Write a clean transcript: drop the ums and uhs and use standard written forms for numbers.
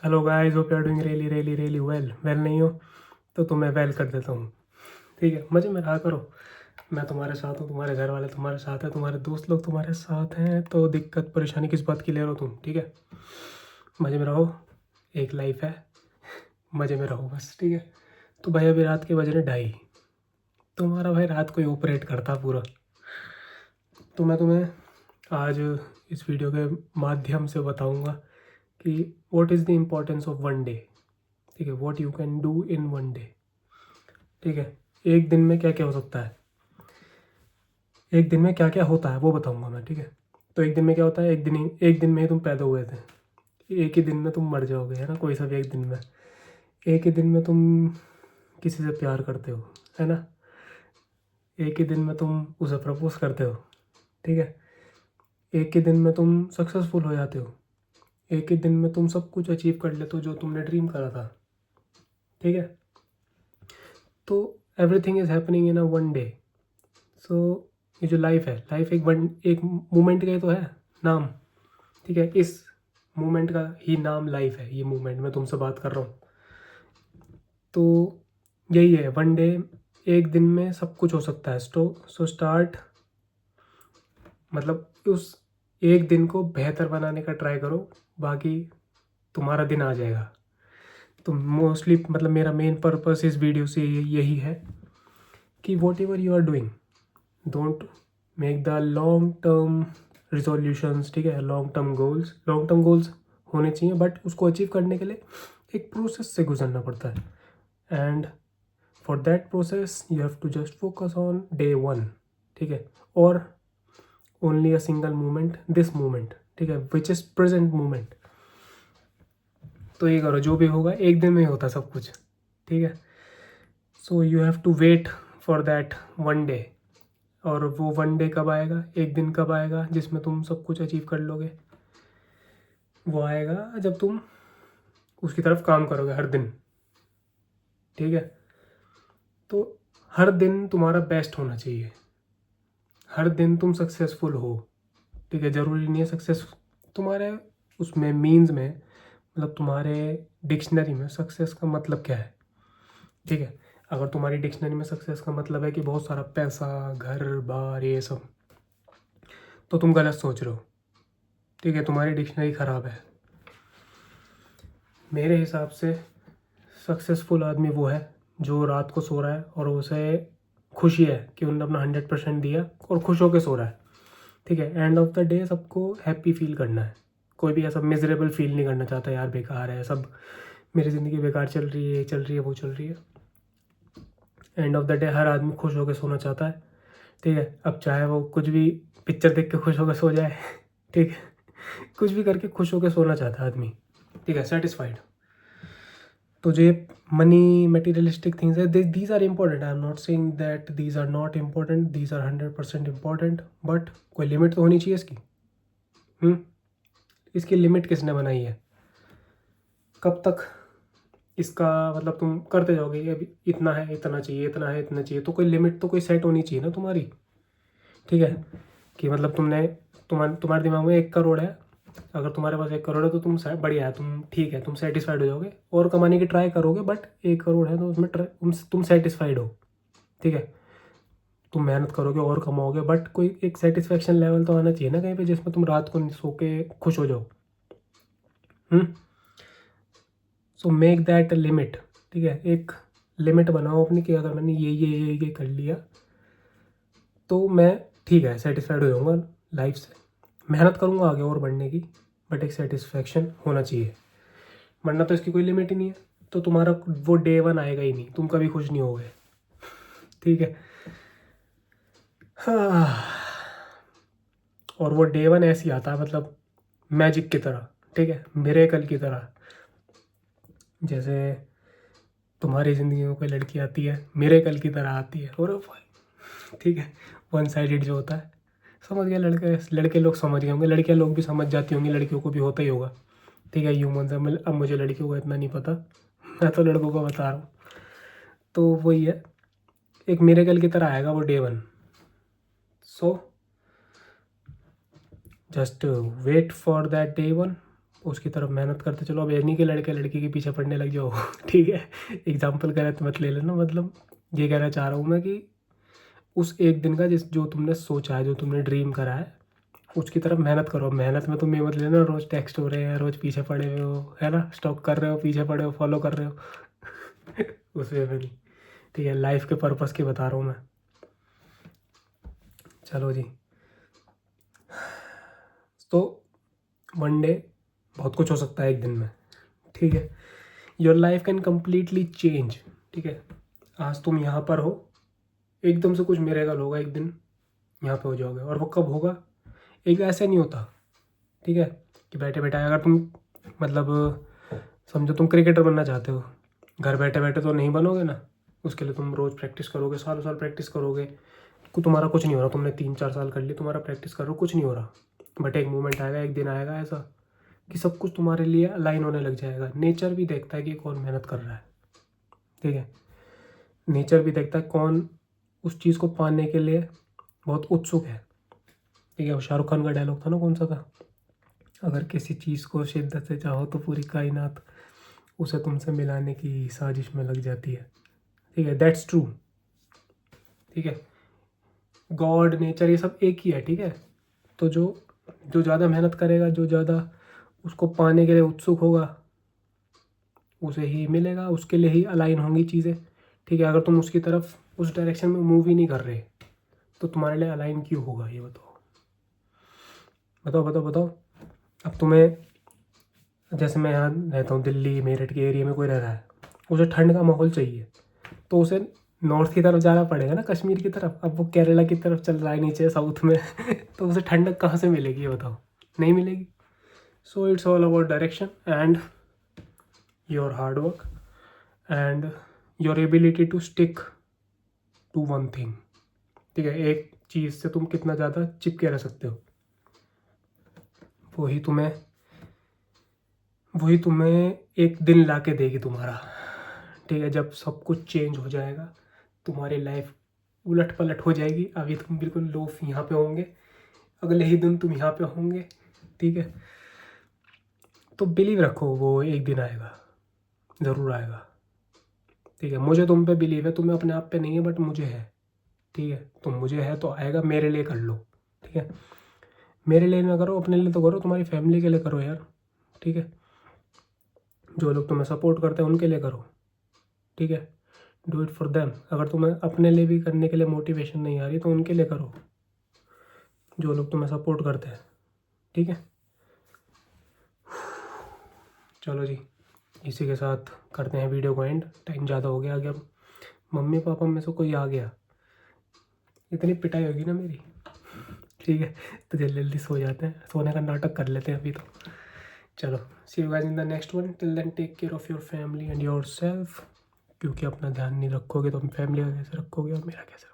Hello guys, hope you are doing really well नहीं हो तो तुम्हें वेल कर देता हूँ। ठीक है, मज़े में रहा करो। मैं तुम्हारे साथ हूँ, तुम्हारे घर वाले तुम्हारे साथ हैं, तुम्हारे दोस्त लोग तुम्हारे साथ हैं, तो दिक्कत परेशानी किस बात की ले रहे हो तुम। ठीक है, मज़े में रहो, एक लाइफ है, मज़े में रहो बस। ठीक है, तो भाई अभी रात के बज रहे 2:30। तुम्हारा भाई रात को ही ऑपरेट करता पूरा। तो मैं तुम्हें आज इस वीडियो के माध्यम से बताऊँगा कि what is the importance of one day. ठीक है, what you can do in one day. ठीक है, एक दिन में क्या क्या हो सकता है, एक दिन में क्या क्या होता है वो बताऊंगा मैं। ठीक है, तो एक दिन में क्या होता है, एक दिन में ही तुम पैदा हुए थे, एक ही दिन में तुम मर जाओगे, है ना। कोई सा भी एक दिन में, एक ही दिन में तुम किसी से प्यार करते हो, है ना। एक ही दिन में तुम उसे प्रपोज करते हो। ठीक है, एक ही दिन में तुम सक्सेसफुल हो जाते हो, एक ही दिन में तुम सब कुछ अचीव कर लेते हो जो तुमने ड्रीम करा था। ठीक है, तो everything is happening in a one day. So ये जो लाइफ है, लाइफ एक मोमेंट का ही तो है नाम। ठीक है, इस मोमेंट का ही नाम लाइफ है। ये मोमेंट मैं तुमसे बात कर रहा हूँ, तो यही है वन डे। एक दिन में सब कुछ हो सकता है। सो स्टार्ट, मतलब उस एक दिन को बेहतर बनाने का ट्राई करो, बाकी तुम्हारा दिन आ जाएगा। तो मोस्टली मतलब मेरा मेन पर्पस इस वीडियो से यही है कि whatever you are doing, don't make the long term resolutions. ठीक है, लॉन्ग टर्म गोल्स होने चाहिए, बट उसको अचीव करने के लिए एक प्रोसेस से गुजरना पड़ता है। And for that process you have to just focus on day one. ठीक है, और only a single moment, this moment. ठीक है, विच इज़ प्रेजेंट मोमेंट। तो ये करो, जो भी होगा एक दिन में ही होता सब कुछ। ठीक है, so you have to wait for that one day. और वो वन डे कब आएगा, एक दिन कब आएगा जिसमें तुम सब कुछ अचीव कर लोगे। वो आएगा जब तुम उसकी तरफ काम करोगे हर दिन। ठीक है, तो हर दिन तुम्हारा बेस्ट होना चाहिए, हर दिन तुम सक्सेसफुल हो। ठीक है, ज़रूरी नहीं है सक्सेस तुम्हारे उसमें मीन्स में, मतलब तुम्हारे डिक्शनरी में सक्सेस का मतलब क्या है। ठीक है, अगर तुम्हारी डिक्शनरी में सक्सेस का मतलब है कि बहुत सारा पैसा, घर बार, ये सब, तो तुम गलत सोच रहे हो। ठीक है, तुम्हारी डिक्शनरी ख़राब है। मेरे हिसाब से सक्सेसफुल आदमी वो है जो रात को सो रहा है और उसे खुशी है कि उन्होंने अपना 100% दिया और खुश होकर सो रहा है। ठीक है, एंड ऑफ द डे सबको हैप्पी फील करना है। कोई भी ऐसा मिजरेबल फील नहीं करना चाहता, यार बेकार है सब, मेरी ज़िंदगी बेकार चल रही है, ये चल रही है, वो चल रही है। एंड ऑफ द डे हर आदमी खुश होकर सोना चाहता है। ठीक है, अब चाहे वो कुछ भी पिक्चर देख के खुश होकर सो जाए। ठीक है, कुछ भी करके खुश होकर सोना चाहता है आदमी। ठीक है, सेटिस्फाइड। तो जो ये मनी मटेरियलिस्टिक थिंग्स है, these are important. I am not saying that these are not important, these are 100% important, but कोई लिमिट तो होनी चाहिए इसकी। इसकी लिमिट किसने बनाई है, कब तक इसका मतलब तुम करते जाओगे, ये अभी इतना है, इतना चाहिए, इतना है, इतना चाहिए, तो कोई लिमिट तो कोई सेट होनी चाहिए ना तुम्हारी। ठीक है, कि मतलब तुम्हारे दिमाग में 1 करोड़ है, अगर तुम्हारे पास 1 करोड़ है तो बढ़िया है, तुम ठीक है, तुम सेटिस्फाइड हो जाओगे और कमाने की ट्राई करोगे, बट 1 करोड़ है तो उसमें तुम सेटिस्फाइड हो। ठीक है, तुम मेहनत करोगे और कमाओगे, बट कोई एक सेटिस्फेक्शन लेवल तो आना चाहिए ना कहीं पे, जिसमें तुम रात को सो के खुश हो जाओ। So make that limit. ठीक है, एक लिमिट बनाओ अपनी कि अगर मैंने ये कर लिया तो मैं ठीक है, सेटिस्फाइड हो जाऊँगा लाइफ से। मेहनत करूँगा आगे और बढ़ने की, बट एक सेटिस्फेक्शन होना चाहिए, वरना तो इसकी कोई लिमिट ही नहीं है। तो तुम्हारा वो डे वन आएगा ही नहीं, तुम कभी खुश नहीं होगे। ठीक है, हाँ। और वो डे वन ऐसे ही आता है, मतलब मैजिक की तरह। ठीक है, मिरेकल की तरह। जैसे तुम्हारी ज़िंदगी में कोई लड़की आती है, मिरेकल की तरह आती है, और भाई ठीक है, वन साइडेड जो होता है, समझ गया। लड़के लड़के लोग समझ गए होंगे, लड़कियां लोग भी समझ जाती होंगी, लड़कियों को भी होता ही होगा। ठीक है, ह्यूमन से अब मुझे लड़कियों को इतना नहीं पता, मैं तो लड़कों को बता रहा हूँ। तो वही है, एक मिरेकल की तरह आएगा वो day one. So just wait for that day one, उसकी तरफ मेहनत करते चलो। अब ये नहीं कि लड़के लड़की के पीछे पड़ने लग जाओ ठीक है, एग्जाम्पल गलत मत ले लेना। मतलब ये कहना चाह रहा हूँ मैं कि उस एक दिन का जो तुमने सोचा है, जो तुमने ड्रीम करा है, उसकी तरफ मेहनत करो। मेहनत में तुम ये मत लेना रोज़ टेक्स्ट हो रहे हैं, रोज़ पीछे पड़े हुए हो, है ना, स्टॉक कर रहे हो, पीछे पड़े हो, फॉलो कर रहे हो उस वे में नहीं, ठीक है। लाइफ के पर्पस की बता रहा हूँ मैं। चलो जी, तो वन डे बहुत कुछ हो सकता है एक दिन में, ठीक है। Your life can completely change, ठीक है। आज तुम यहाँ पर हो, एकदम से कुछ मिरेकल होगा, एक दिन यहाँ पे हो जाओगे। और वो कब होगा, एक ऐसे नहीं होता, ठीक है, कि बैठे बैठे। अगर तुम मतलब समझो तुम क्रिकेटर बनना चाहते हो, घर बैठे बैठे तो नहीं बनोगे ना। उसके लिए तुम रोज़ प्रैक्टिस करोगे, सालों साल प्रैक्टिस करोगे, तुम्हारा कुछ नहीं हो रहा। तुमने 3-4 साल कर लिए, तुम्हारा प्रैक्टिस करो, कुछ नहीं हो रहा। बट एक मोमेंट आएगा, एक दिन आएगा ऐसा कि सब कुछ तुम्हारे लिए अलाइन होने लग जाएगा। नेचर भी देखता है कि कौन मेहनत कर रहा है, ठीक है। नेचर भी देखता है कौन उस चीज़ को पाने के लिए बहुत उत्सुक है, ठीक है। वो शाहरुख खान का डायलॉग था ना, कौन सा था, अगर किसी चीज़ को शिद्दत से चाहो तो पूरी कायनात उसे तुमसे मिलाने की साजिश में लग जाती है, ठीक है। दैट्स ट्रू, ठीक है। गॉड, नेचर, ये सब एक ही है, ठीक है। तो जो जो ज़्यादा मेहनत करेगा, जो ज़्यादा उसको पाने के लिए उत्सुक होगा, उसे ही मिलेगा, उसके लिए ही अलाइन होंगी चीज़ें, ठीक है। अगर तुम उसकी तरफ, उस डायरेक्शन में मूव ही नहीं कर रहे, तो तुम्हारे लिए अलाइन क्यों होगा, ये बताओ बताओ बताओ बताओ। अब तुम्हें, जैसे मैं यहाँ रहता हूँ दिल्ली मेरठ के एरिया में, कोई रह रहा है, उसे ठंड का माहौल चाहिए, तो उसे नॉर्थ की तरफ जाना पड़ेगा ना, कश्मीर की तरफ। अब वो केरला की तरफ चल रहा है नीचे साउथ में तो उसे ठंडक कहाँ से मिलेगी, ये बताओ, नहीं मिलेगी। So it's all about direction and your hard work and your ability to stick to one thing, ठीक है। एक चीज़ से तुम कितना ज़्यादा चिपके रह सकते हो, वही तुम्हें एक दिन ला के देगी तुम्हारा, ठीक है। जब सब कुछ चेंज हो जाएगा, तुम्हारी लाइफ उलट पलट हो जाएगी। अभी तुम बिल्कुल लो यहाँ पे होंगे, अगले ही दिन तुम यहाँ पे होंगे, ठीक है। तो बिलीव रखो, वो एक दिन आएगा, ज़रूर आएगा, ठीक है। मुझे तुम पे बिलीव है, तुम्हें अपने आप पे नहीं है, बट मुझे है, ठीक है। तो मुझे है तो आएगा, मेरे लिए कर लो, ठीक है। मेरे लिए ना करो, अपने लिए तो करो, तुम्हारी फैमिली के लिए करो यार, ठीक है। जो लोग तुम्हें सपोर्ट करते हैं उनके लिए करो, ठीक है। Do it for them. अगर तुम्हें अपने लिए भी करने के लिए मोटिवेशन नहीं आ रही, तो उनके लिए करो, जो लोग तुम्हें सपोर्ट करते हैं, ठीक है। चलो जी, इसी के साथ करते हैं वीडियो को एंड। टाइम ज़्यादा हो गया, अब मम्मी पापा में से कोई आ गया, इतनी पिटाई होगी ना मेरी, ठीक है। तो जल्दी जल्दी सो जाते हैं, सोने का नाटक कर लेते हैं अभी तो। चलो, see you guys in the next one. Till then take care of your family and yourself, क्योंकि अपना ध्यान नहीं रखोगे तो फैमिली का कैसे रखोगे और मेरा कैसे रखोगे।